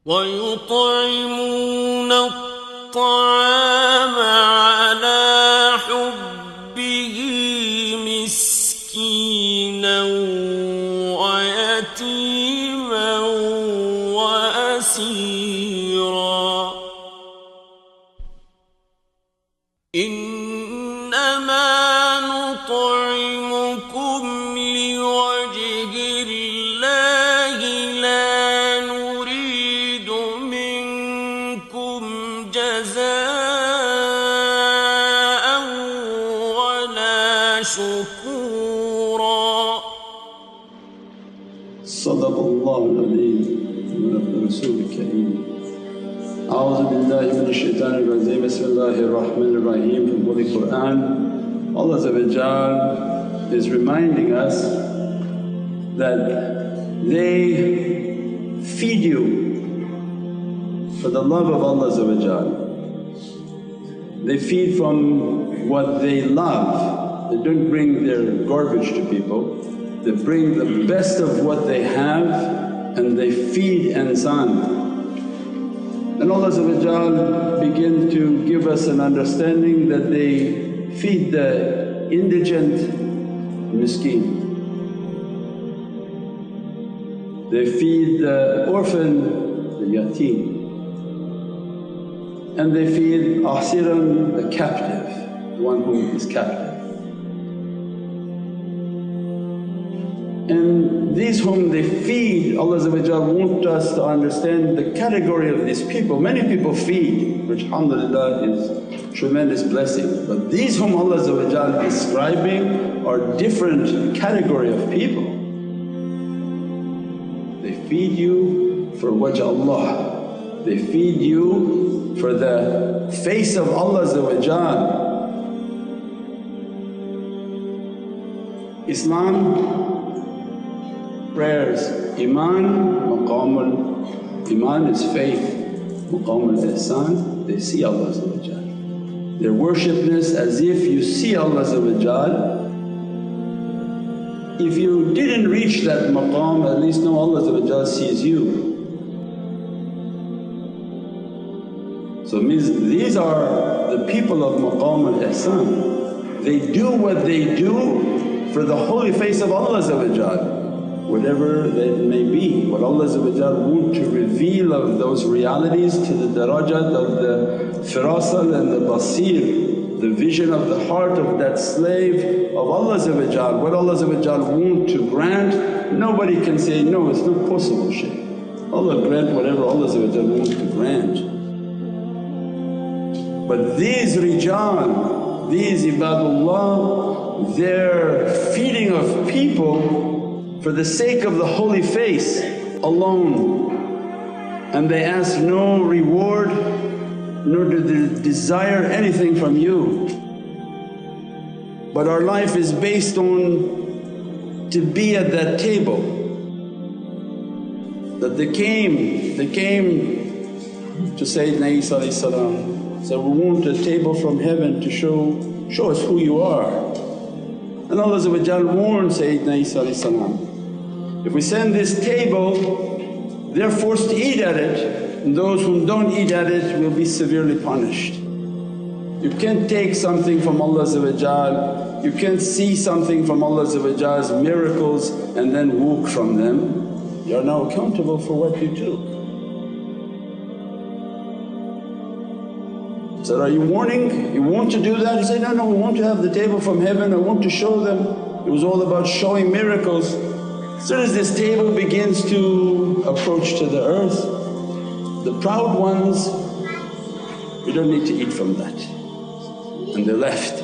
ويطعمون الطعام على حبه مسكينا ويتيما وأسيرا إنما نطعمكم لوجه الله لا نريد منكم جزاء ولا شكورا. صدق الله العظيم ونبي الرسول الكريم. أعوذ بالله من الشيطان الرجيم. بسم الله الرحمن الرحيم. From Holy Qur'an, Allah is reminding us that they feed you for the love of Allah. They feed from what they love. They don't bring their garbage to people, they bring the best of what they have and they feed insan. And Allah begin to give us an understanding that they feed the indigent miskeen, they feed the orphan, the yateen, and they feed asiran, the captive, the one who is captive. And these whom they feed, Allah wants us to understand the category of these people. Many people feed, which alhamdulillah is tremendous blessing, but these whom Allah is describing are different category of people. They feed you for wajh Allah, they feed you for the face of Allah. Islam, prayers, Iman, maqamul Iman is faith, maqamul ihsan, they see Allah. Their worshipness as if you see Allah. If you didn't reach that maqam, at least know Allah sees you. So means these are the people of maqam al-ihsan. They do what they do for the holy face of Allah, whatever that may be. What Allah wants to reveal of those realities to the darajat of the firasat and the basir, the vision of the heart of that slave of Allah. What Allah wants to grant, nobody can say, no, it's not possible, Shaykh. Allah grant whatever Allah wants to grant. But these rijal, these ibadullah, they're feeding of people for the sake of the holy face alone, and they ask no reward nor do they desire anything from you. But our life is based on to be at that table, that they came to Sayyidina Isa, so we want a table from heaven to show us who you are. And Allah warned Sayyidina Isa, if we send this table, they're forced to eat at it, and those who don't eat at it will be severely punished. You can't take something from Allah, you can't see something from Allah's miracles and then walk from them. You are now accountable for what you do. So are you warning? You want to do that? He said, no, we want to have the table from heaven, I want to show them. It was all about showing miracles. As soon as this table begins to approach to the earth, the proud ones, we don't need to eat from that, and they left.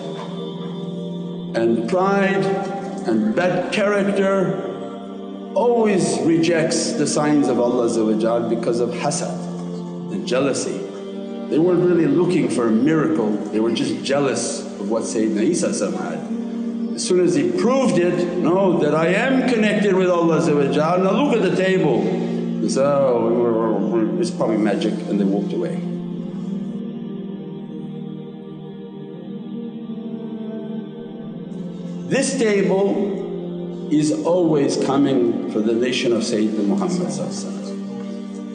And pride and bad character always rejects the signs of Allah because of hasad and jealousy. They weren't really looking for a miracle, they were just jealous of what Sayyidina Isa had. As soon as he proved it, no, that I am connected with Allah, now look at the table. They said, oh, it's probably magic, and they walked away. This table is always coming for the nation of Sayyidina Muhammad.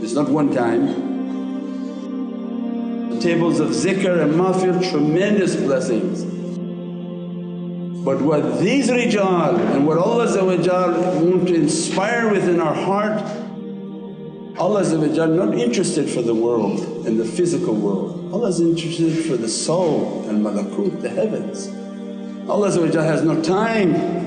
The It's not one time. The tables of zikr and mahfil, tremendous blessings. But what these rijal and what Allah want to inspire within our heart, Allah not interested for the world and the physical world. Allah is interested for the soul and malakut, the heavens. Allah has no time.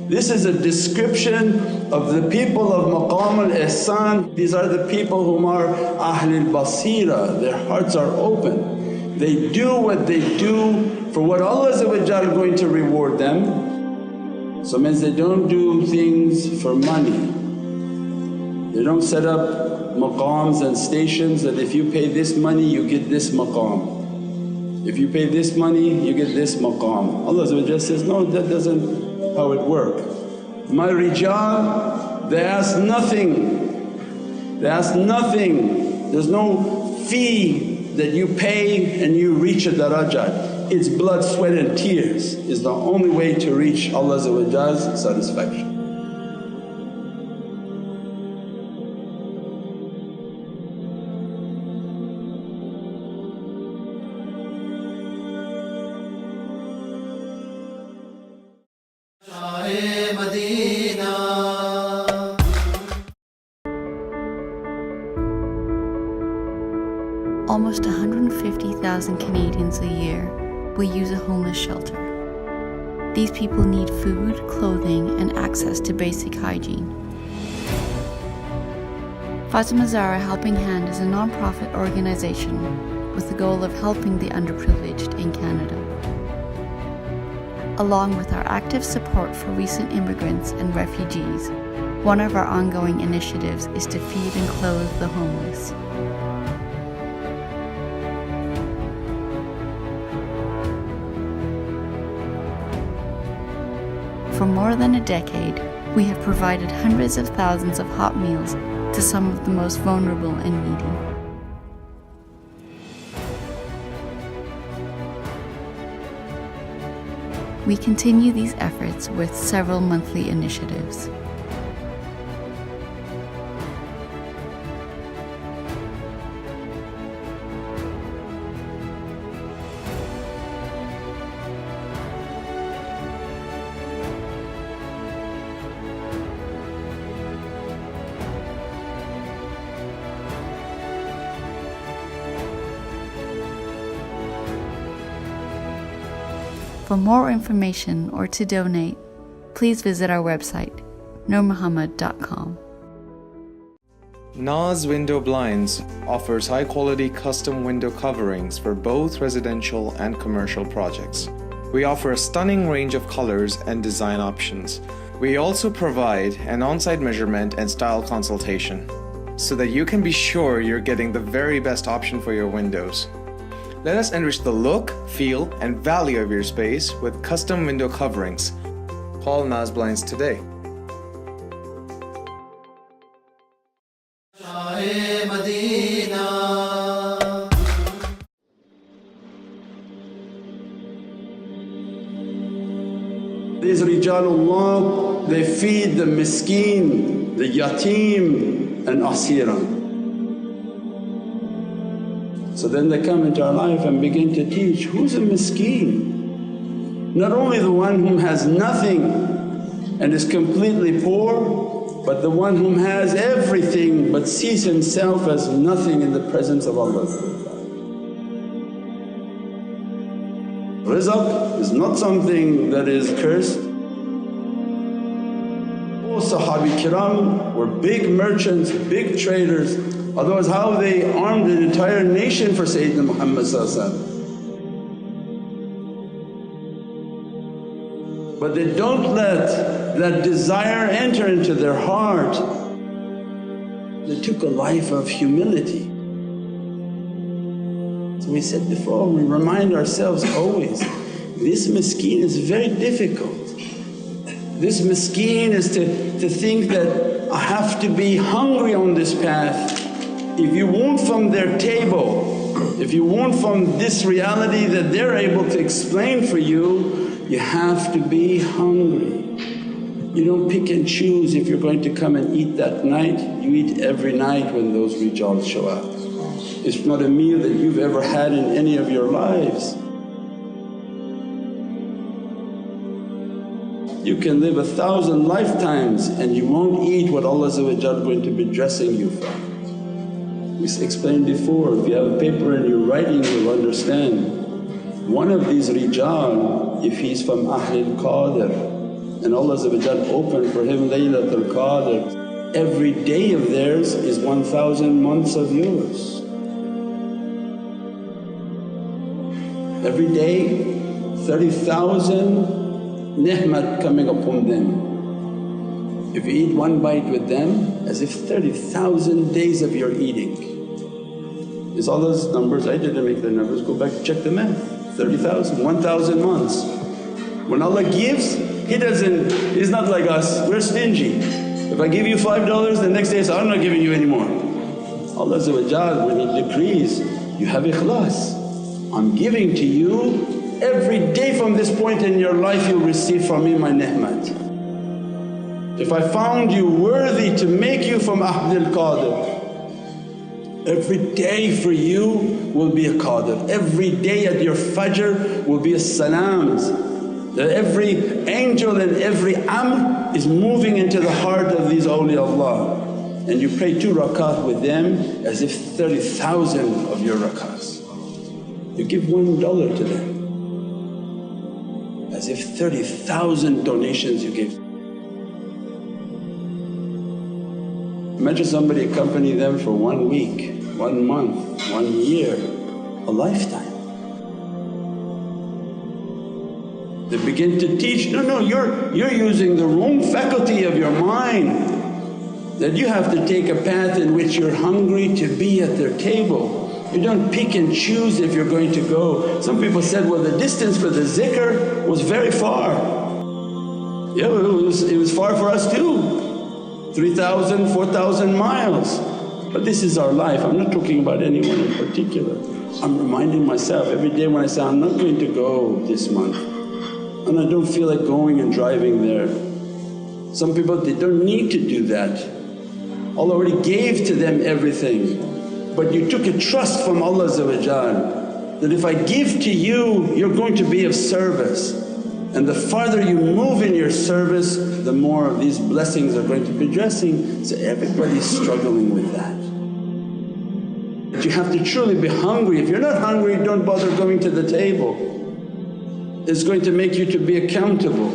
This is a description of the people of maqam al-ihsan. These are the people whom are ahlul basira, their hearts are open. They do what they do for what Allah is going to reward them. So means they don't do things for money. They don't set up maqams and stations that if you pay this money you get this maqam. If you pay this money you get this maqam. Allah says, no, that doesn't how it work. My rijal, they ask nothing. They ask nothing. There's no fee that you pay and you reach a darajat. It's blood, sweat and tears is the only way to reach Allah's satisfaction. Almost 150,000 Canadians a year will use a homeless shelter. These people need food, clothing and access to basic hygiene. Fatima Zahra Helping Hand is a non-profit organization with the goal of helping the underprivileged in Canada. Along with our active support for recent immigrants and refugees, one of our ongoing initiatives is to feed and clothe the homeless. For more than a decade, we have provided hundreds of thousands of hot meals to some of the most vulnerable and needy. We continue these efforts with several monthly initiatives. For more information or to donate, please visit our website, nurmuhammad.com. Naz Window Blinds offers high-quality custom window coverings for both residential and commercial projects. We offer a stunning range of colors and design options. We also provide an on-site measurement and style consultation so that you can be sure you're getting the very best option for your windows. Let us enrich the look, feel, and value of your space with custom window coverings. Call Naz Blinds today. These Rijalullah, they feed the miskeen, the yatim and asira. So then they come into our life and begin to teach, who's a miskeen? Not only the one whom has nothing and is completely poor, but the one whom has everything but sees himself as nothing in the presence of Allah. Rizq is not something that is cursed. All Sahabi Kiram were big merchants, big traders, otherwise how they armed an entire nation for Sayyidina Muhammad. But they don't let that desire enter into their heart. They took a life of humility. So we said before, we remind ourselves always, this miskeen is very difficult. This miskeen is to think that I have to be hungry on this path. If you want from their table, if you want from this reality that they're able to explain for you, you have to be hungry. You don't pick and choose if you're going to come and eat that night, you eat every night when those rijal show up. It's not a meal that you've ever had in any of your lives. You can live 1,000 lifetimes and you won't eat what Allah's going to be dressing you from. We explained before, if you have a paper and you're writing you'll understand. One of these rijal, if he's from Ahlul Qadr and Allah opened for him Laylatul Qadr, every day of theirs is 1,000 months of yours. Every day 30,000 ni'mat coming upon them. If you eat one bite with them, as if 30,000 days of your eating. It's Allah's numbers, I didn't make the numbers, go back and check the math. 30,000, 1,000 months. When Allah gives, He's not like us, we're stingy. If I give you $5 the next day I say, I'm not giving you anymore. Allah when He decrees, you have ikhlas. I'm giving to you, every day from this point in your life you'll receive from me my ni'mat. If I found you worthy to make you from Ahlul Qadr, every day for you will be a Qadr. Every day at your fajr will be a salams. That every angel and every amr is moving into the heart of these awliyaullah, and you pray 2 rakat with them as if 30,000 of your rakats. You give $1 to them as if 30,000 donations you give. Imagine somebody accompany them for 1 week, 1 month, 1 year, a lifetime. They begin to teach, no, you're using the wrong faculty of your mind, that you have to take a path in which you're hungry to be at their table. You don't pick and choose if you're going to go. Some people said, well the distance for the zikr was very far. Yeah, it was far for us too, 3,000, 4,000 miles. But this is our life, I'm not talking about anyone in particular. I'm reminding myself every day when I say, I'm not going to go this month and I don't feel like going and driving there. Some people they don't need to do that. Allah already gave to them everything. But you took a trust from Allah that if I give to you, you're going to be of service. And the farther you move in your service, the more of these blessings are going to be dressing. So everybody's struggling with that. But you have to truly be hungry. If you're not hungry, don't bother going to the table. It's going to make you to be accountable.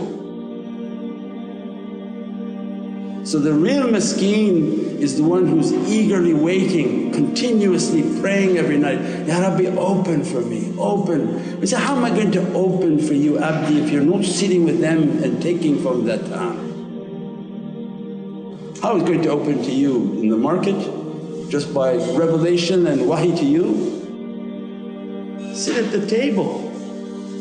So the real miskeen is the one who's eagerly waiting, continuously praying every night, Ya Rabbi open for me, open. We say, how am I going to open for you Abdi if you're not sitting with them and taking from that time? How is it going to open to you? In the market? Just by revelation and wahi to you? Sit at the table.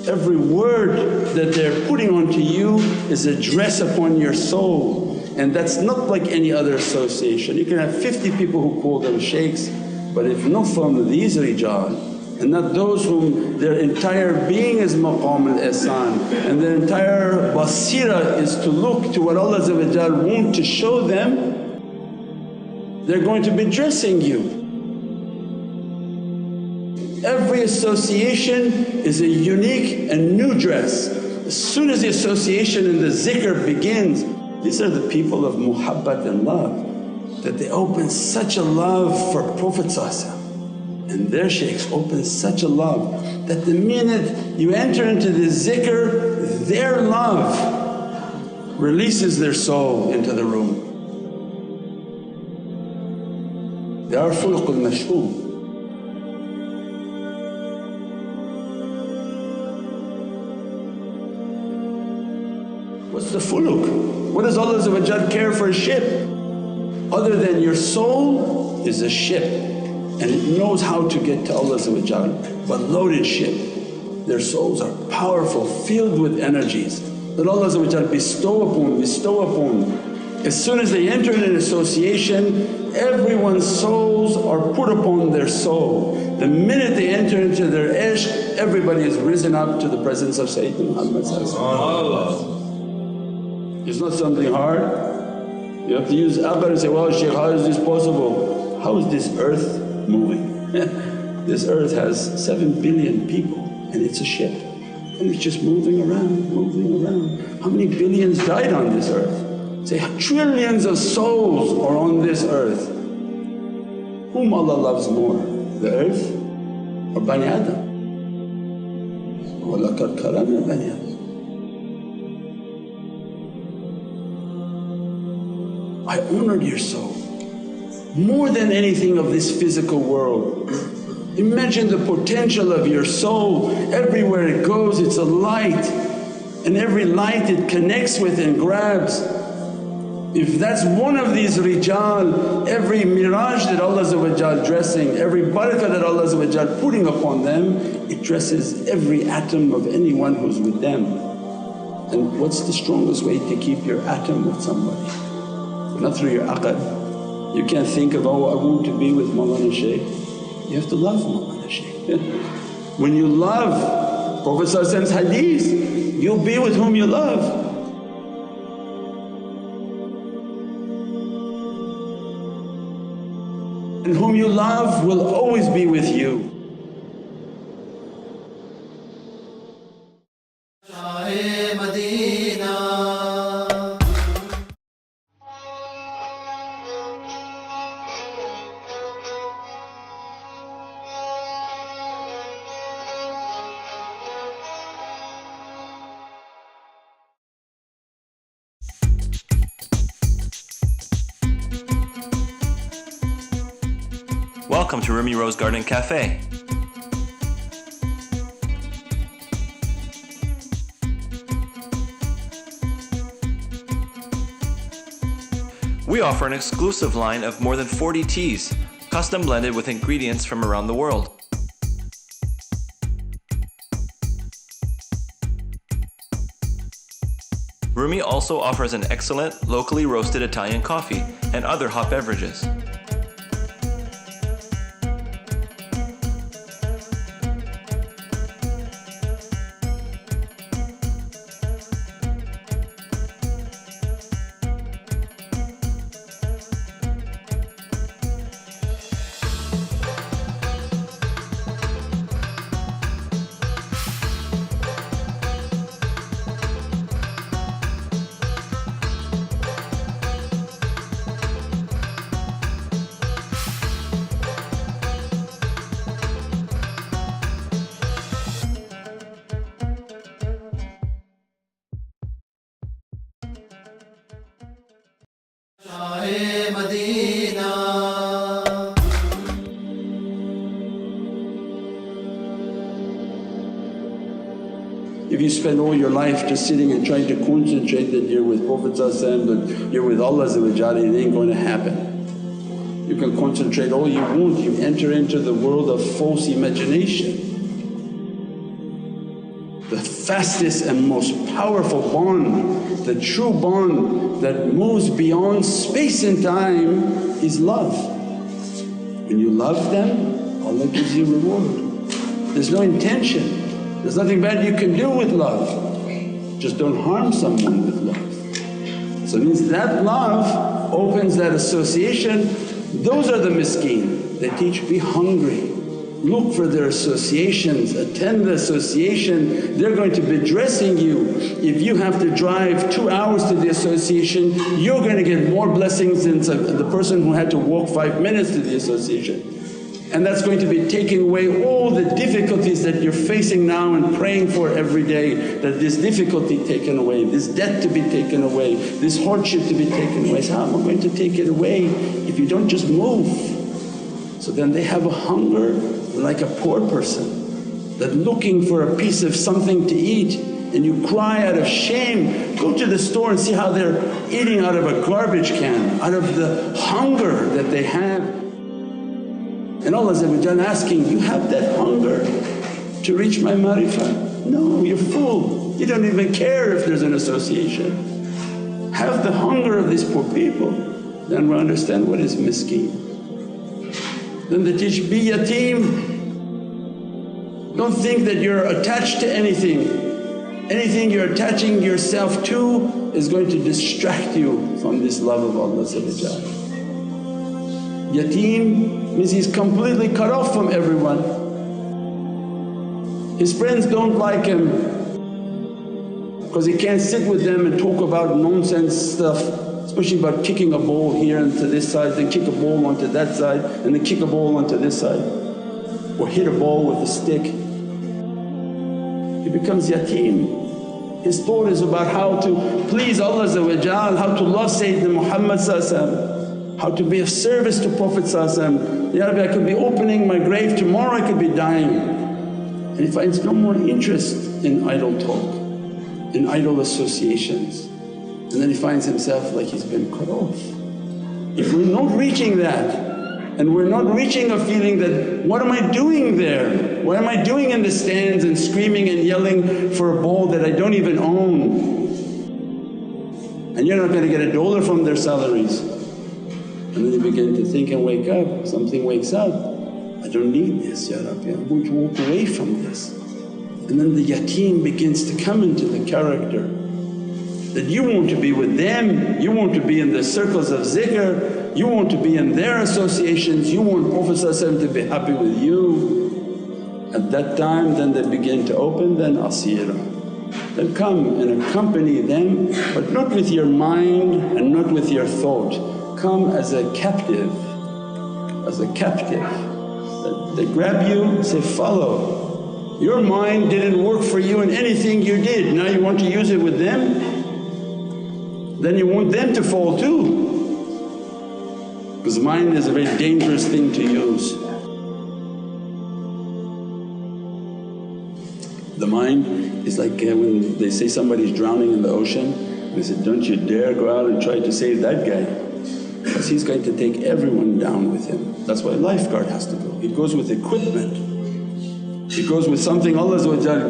Every word that they're putting onto you is a dress upon your soul. And that's not like any other association. You can have 50 people who call them shaykhs, but if not from these rijal and not those whom their entire being is maqam al-ihsan and their entire basira is to look to what Allah wants to show them, they're going to be dressing you. Every association is a unique and new dress. As soon as the association and the zikr begins, these are the people of muhabbat and love, that they open such a love for Prophet and their shaykhs open such a love that the minute you enter into the zikr, their love releases their soul into the room. They are fulq al-mash'um. What's the fuluk? What does Allah care for a ship? Other than your soul is a ship and it knows how to get to Allah, but loaded ship. Their souls are powerful, filled with energies that Allah bestow upon. As soon as they enter in an association, everyone's souls are put upon their soul. The minute they enter into their ishq, everybody is risen up to the presence of Sayyidina Muhammad. It's not something hard. You have to use aql and say, well Shaykh, how is this possible? How is this earth moving? This earth has 7 billion people and it's a ship and it's just moving around, moving around. How many billions died on this earth? Say trillions of souls are on this earth. Whom Allah loves more, the earth or Bani Adam? وَلَقَدْ كَرَمْنَا بَنِي آدَمَ. I honoured your soul more than anything of this physical world. Imagine the potential of your soul, everywhere it goes it's a light, and every light it connects with and grabs. If that's one of these rijal, every miraj that Allah dressing, every barakah that Allah putting upon them, it dresses every atom of anyone who's with them. And what's the strongest way to keep your atom with somebody? Not through your aql. You can't think of, oh I want to be with Mawlana Shaykh. You have to love Mawlana Shaykh. When you love Prophet's hadith, you'll be with whom you love. And whom you love will always be with you. Welcome to Rumi Rose Garden Cafe. We offer an exclusive line of more than 40 teas, custom blended with ingredients from around the world. Rumi also offers an excellent locally roasted Italian coffee and other hot beverages. If you spend all your life just sitting and trying to concentrate that you're with Prophet that you're with Allah, it ain't going to happen. You can concentrate all you want, you enter into the world of false imagination. The fastest and most powerful bond, the true bond that moves beyond space and time is love. When you love them, Allah gives you reward. There's no intention. There's nothing bad you can do with love, just don't harm someone with love. So it means that love opens that association. Those are the miskeen. They teach, be hungry, look for their associations, attend the association. They're going to be dressing you. If you have to drive 2 hours to the association, you're going to get more blessings than the person who had to walk 5 minutes to the association. And that's going to be taking away all the difficulties that you're facing now and praying for every day, that this difficulty taken away, this debt to be taken away, this hardship to be taken away. So how am I going to take it away if you don't just move? So then they have a hunger like a poor person, that looking for a piece of something to eat, and you cry out of shame. Go to the store and see how they're eating out of a garbage can, out of the hunger that they have. And Allah asking, you have that hunger to reach my marifah? No, you're full, you don't even care if there's an association. Have the hunger of these poor people, then we'll understand what is miskeen. Then they teach, be yatim. Don't think that you're attached to anything. Anything you're attaching yourself to is going to distract you from this love of Allah. Yateem means he's completely cut off from everyone. His friends don't like him because he can't sit with them and talk about nonsense stuff, especially about kicking a ball here and to this side, then kick a ball onto that side and then kick a ball onto this side, or hit a ball with a stick. He becomes yateem. His thought is about how to please Allah, how to love Sayyidina Muhammad, how to be of service to Prophet. Ya Rabbi, I could be opening my grave tomorrow, I could be dying. And he finds no more interest in idle talk, in idle associations, and then he finds himself like he's been cut off. If we're not reaching that, and we're not reaching a feeling that, what am I doing there? What am I doing in the stands and screaming and yelling for a ball that I don't even own? And you're not going to get $1 from their salaries. And then you begin to think and wake up, something wakes up, I don't need this, Ya Rabbi, I'm going to walk away from this. And then the yateem begins to come into the character that you want to be with them, you want to be in the circles of zikr, you want to be in their associations, you want Prophet to be happy with you. At that time then they begin to open, then asira. Then come and accompany them, but not with your mind and not with your thought. Come as a captive, as a captive. They grab you, say, follow. Your mind didn't work for you in anything you did, now you want to use it with them? Then you want them to fall too, because mind is a very dangerous thing to use. The mind is like when they say somebody's drowning in the ocean, they say, don't you dare go out and try to save that guy, because he's going to take everyone down with him. That's why a lifeguard has to go, he goes with equipment. He goes with something Allah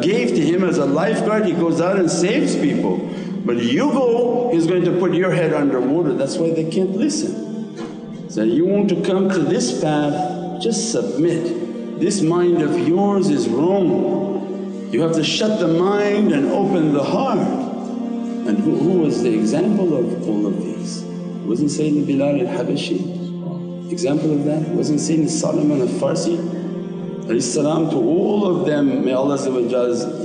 gave to him as a lifeguard, he goes out and saves people. But you go, he's going to put your head underwater, that's why they can't listen. So you want to come to this path, just submit. This mind of yours is wrong. You have to shut the mind and open the heart. And who was the example of all of these? Wasn't Sayyidina Bilal al-Habashi example of that? Wasn't Sayyidina Solomon al-Farsi to all of them, may Allah's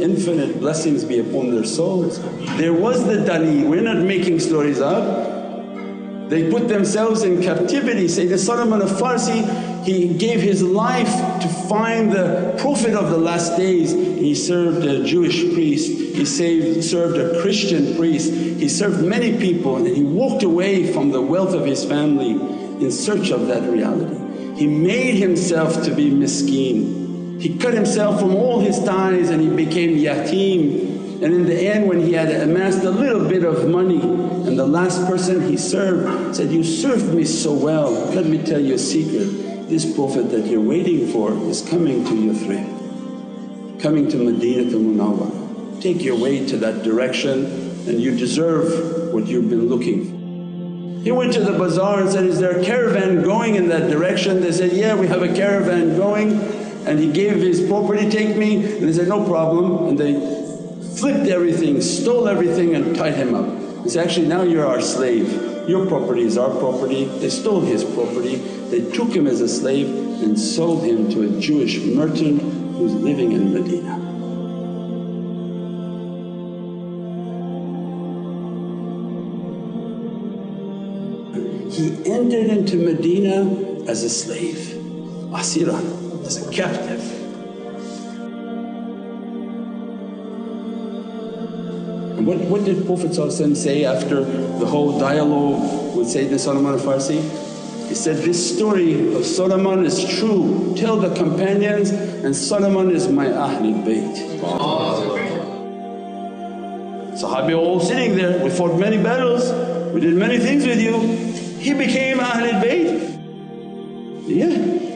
infinite blessings be upon their souls. There was the Dali, we're not making stories up. They put themselves in captivity. Sayyidina Solomon al-Farsi, he gave his life to find the Prophet of the last days. He served a Jewish priest, he served a Christian priest, he served many people, and he walked away from the wealth of his family in search of that reality. He made himself to be miskeen. He cut himself from all his ties and he became yateem. And in the end when he had amassed a little bit of money, and the last person he served said, you served me so well, let me tell you a secret, this Prophet that you're waiting for is coming to Yathrib, coming to Madinatul Munawwarah. Take your way to that direction and you deserve what you've been looking for. He went to the bazaar and said, is there a caravan going in that direction? They said, yeah, we have a caravan going. And he gave his property, take me, and they said, no problem. And they flipped everything, stole everything and tied him up. He said, actually now you're our slave, your property is our property. They stole his property, they took him as a slave and sold him to a Jewish merchant who's living in Medina. He entered into Medina as a slave, asiran, as a captive. And what did Prophet say after the whole dialogue with Sayyidina Solomon al-Farsi? He said, this story of Solomon is true, tell the companions, and Solomon is my Ahlul Bayt. Sahabi all sitting there, we fought many battles, we did many things with you. He became Ahlul Bayt. Yeah,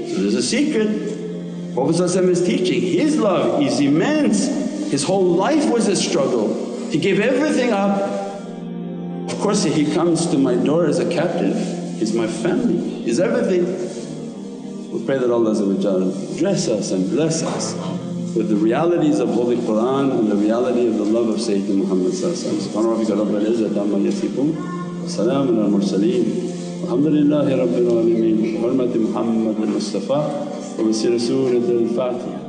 so there's a secret. Prophet is teaching, his love is immense. His whole life was a struggle. He gave everything up. Of course he comes to my door as a captive, he's my family, he's everything. We pray that Allah dress us and bless us with the realities of Holy Qur'an and the reality of the love of Sayyidina Muhammad. Subhana rabbika rabbil izzati amma yasifoon wa salaamun al mursaleen walhamdulillahi rabbil alameen. Bi hurmati Muhammad al Mustafa wa bi siri Surat al Fatiha.